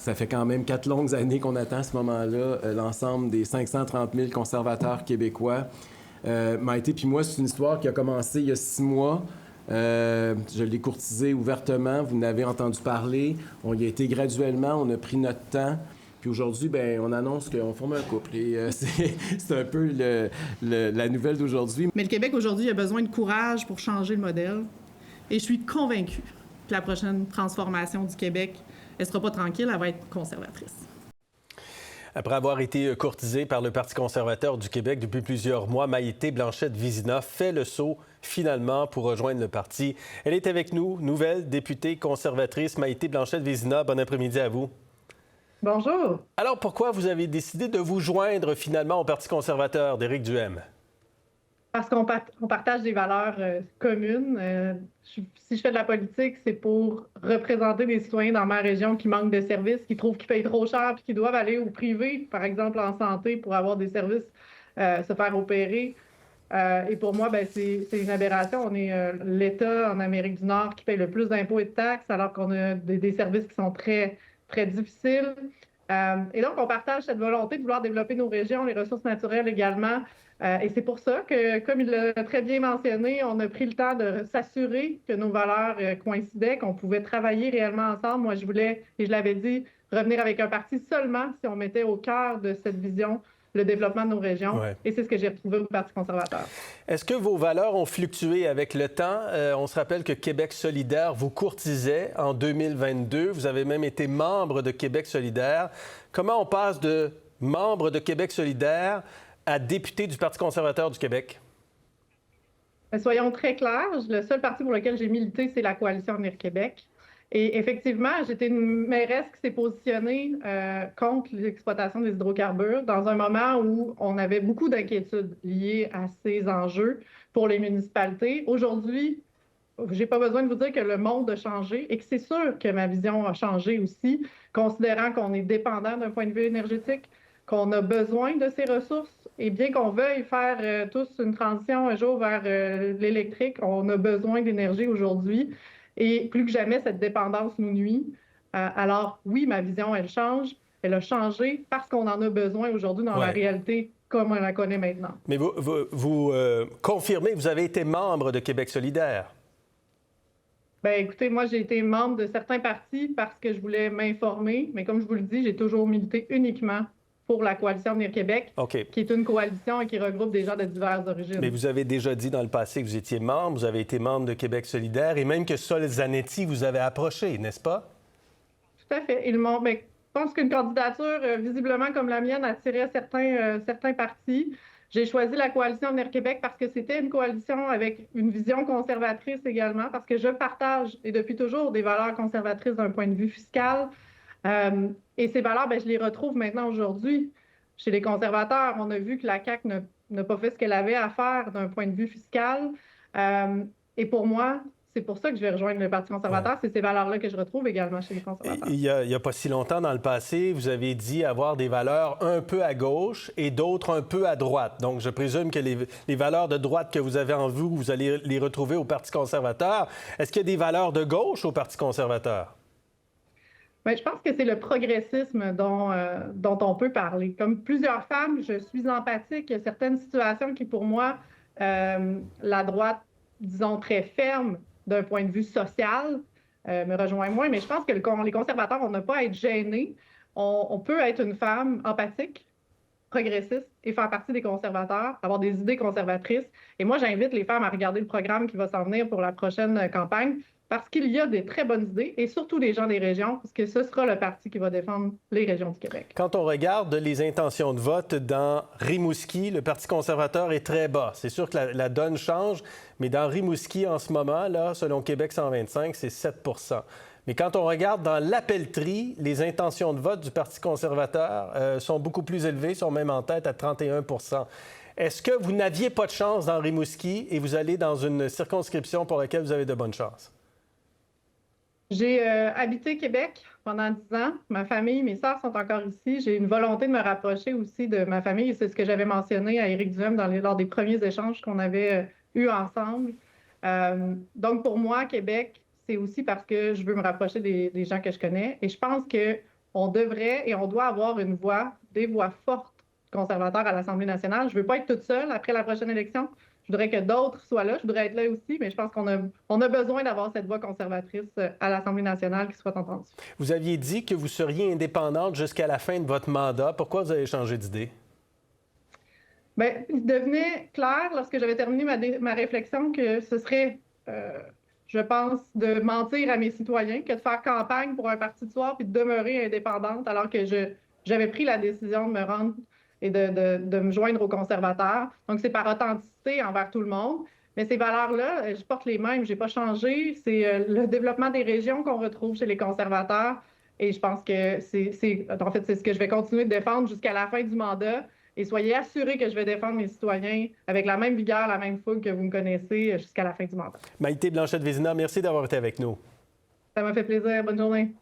Ça fait quand même 4 longues années qu'on attend à ce moment-là l'ensemble des 530 000 conservateurs québécois. Maïté puis moi, c'est une histoire qui a commencé il y a 6 mois. Je l'ai courtisé ouvertement, vous n'avez entendu parler. On y a été graduellement, on a pris notre temps. Puis aujourd'hui, ben, on annonce qu'on forme un couple. Et c'est un peu la nouvelle d'aujourd'hui. Mais le Québec aujourd'hui a besoin de courage pour changer le modèle. Et je suis convaincue que la prochaine transformation du Québec, elle ne sera pas tranquille, elle va être conservatrice. Après avoir été courtisée par le Parti conservateur du Québec depuis plusieurs mois, Maïté Blanchette-Vizina fait le saut finalement pour rejoindre le parti. Elle est avec nous, nouvelle députée conservatrice. Maïté Blanchette-Vizina, bon après-midi à vous. Bonjour. Alors pourquoi vous avez décidé de vous joindre finalement au Parti conservateur d'Éric Duhaime? Parce qu'on partage des valeurs communes. Si je fais de la politique, c'est pour représenter des citoyens dans ma région qui manquent de services, qui trouvent qu'ils payent trop cher puis qui doivent aller au privé, par exemple en santé, pour avoir des services, se faire opérer. Et pour moi, ben, c'est une aberration. On est l'État en Amérique du Nord qui paye le plus d'impôts et de taxes, alors qu'on a des services qui sont très, très difficiles. Et donc, on partage cette volonté de vouloir développer nos régions, les ressources naturelles également. Et c'est pour ça que, comme il l'a très bien mentionné, on a pris le temps de s'assurer que nos valeurs coïncidaient, qu'on pouvait travailler réellement ensemble. Moi, je voulais, et je l'avais dit, revenir avec un parti seulement si on mettait au cœur de cette vision le développement de nos régions. Ouais. Et c'est ce que j'ai retrouvé au Parti conservateur. Est-ce que vos valeurs ont fluctué avec le temps? On se rappelle que Québec solidaire vous courtisait en 2022. Vous avez même été membre de Québec solidaire. Comment on passe de membre de Québec solidaire à député du Parti conservateur du Québec? Soyons très clairs, le seul parti pour lequel j'ai milité, c'est la Coalition Avenir Québec. Et effectivement, j'étais une mairesse qui s'est positionnée contre l'exploitation des hydrocarbures dans un moment où on avait beaucoup d'inquiétudes liées à ces enjeux pour les municipalités. Aujourd'hui, je n'ai pas besoin de vous dire que le monde a changé et que c'est sûr que ma vision a changé aussi, considérant qu'on est dépendant d'un point de vue énergétique, qu'on a besoin de ces ressources. Et bien qu'on veuille faire tous une transition un jour vers l'électrique, on a besoin d'énergie aujourd'hui. Et plus que jamais, cette dépendance nous nuit. Alors oui, ma vision, elle change. Elle a changé parce qu'on en a besoin aujourd'hui dans la réalité comme on la connaît maintenant. Mais vous confirmez que vous avez été membre de Québec solidaire. Bien, écoutez, moi, j'ai été membre de certains partis parce que je voulais m'informer. Mais comme je vous le dis, j'ai toujours milité uniquement pour la Coalition Avenir Québec, qui est une coalition et qui regroupe des gens de diverses origines. Mais vous avez déjà dit dans le passé que vous étiez membre, vous avez été membre de Québec solidaire et même que Sol Zanetti vous avait approché, n'est-ce pas? Tout à fait. Ils m'ont... je pense qu'une candidature visiblement comme la mienne attirait certains partis. J'ai choisi la Coalition Avenir Québec parce que c'était une coalition avec une vision conservatrice également, parce que je partage, et depuis toujours, des valeurs conservatrices d'un point de vue fiscal. Et ces valeurs, je les retrouve maintenant aujourd'hui chez les conservateurs. On a vu que la CAQ n'a pas fait ce qu'elle avait à faire d'un point de vue fiscal. Et pour moi, c'est pour ça que je vais rejoindre le Parti conservateur. C'est ces valeurs-là que je retrouve également chez les conservateurs. Il y a pas si longtemps dans le passé, vous avez dit avoir des valeurs un peu à gauche et d'autres un peu à droite. Donc, je présume que les valeurs de droite que vous avez en vous allez les retrouver au Parti conservateur. Est-ce qu'il y a des valeurs de gauche au Parti conservateur? Bien, je pense que c'est le progressisme dont on peut parler. Comme plusieurs femmes, je suis empathique. Il y a certaines situations qui, pour moi, la droite, disons, très ferme d'un point de vue social, me rejoint moins. Mais je pense que les conservateurs, on n'a pas à être gênés. On peut être une femme empathique, progressiste et faire partie des conservateurs, avoir des idées conservatrices. Et moi, j'invite les femmes à regarder le programme qui va s'en venir pour la prochaine campagne, parce qu'il y a des très bonnes idées, et surtout les gens des régions, parce que ce sera le parti qui va défendre les régions du Québec. Quand on regarde les intentions de vote dans Rimouski, le Parti conservateur est très bas. C'est sûr que la donne change, mais dans Rimouski, en ce moment, là, selon Québec 125, c'est 7 %. Mais quand on regarde dans l'Appellerie, les intentions de vote du Parti conservateur sont beaucoup plus élevées, sont même en tête à 31 %. Est-ce que vous n'aviez pas de chance dans Rimouski et vous allez dans une circonscription pour laquelle vous avez de bonnes chances? J'ai habité Québec pendant 10 ans. Ma famille, mes sœurs sont encore ici. J'ai une volonté de me rapprocher aussi de ma famille. C'est ce que j'avais mentionné à Éric Duhaime lors des premiers échanges qu'on avait eus ensemble. Donc, pour moi, Québec, c'est aussi parce que je veux me rapprocher des gens que je connais. Et je pense on devrait et on doit avoir des voix fortes conservateurs à l'Assemblée nationale. Je ne veux pas être toute seule après la prochaine élection. Je voudrais que d'autres soient là. Je voudrais être là aussi, mais je pense qu'on a besoin d'avoir cette voix conservatrice à l'Assemblée nationale qui soit entendue. Vous aviez dit que vous seriez indépendante jusqu'à la fin de votre mandat. Pourquoi vous avez changé d'idée? Bien, il devenait clair, lorsque j'avais terminé ma réflexion, que ce serait, je pense, de mentir à mes citoyens que de faire campagne pour un parti de soir puis de demeurer indépendante alors que j'avais pris la décision de me rendre et de me joindre aux conservateurs. Donc, c'est par authenticité envers tout le monde. Mais ces valeurs-là, je porte les mêmes, je n'ai pas changé. C'est le développement des régions qu'on retrouve chez les conservateurs. Et je pense que c'est ce que je vais continuer de défendre jusqu'à la fin du mandat. Et soyez assurés que je vais défendre mes citoyens avec la même vigueur, la même fougue que vous me connaissez jusqu'à la fin du mandat. Maïté Blanchette-Vézina, merci d'avoir été avec nous. Ça m'a fait plaisir. Bonne journée.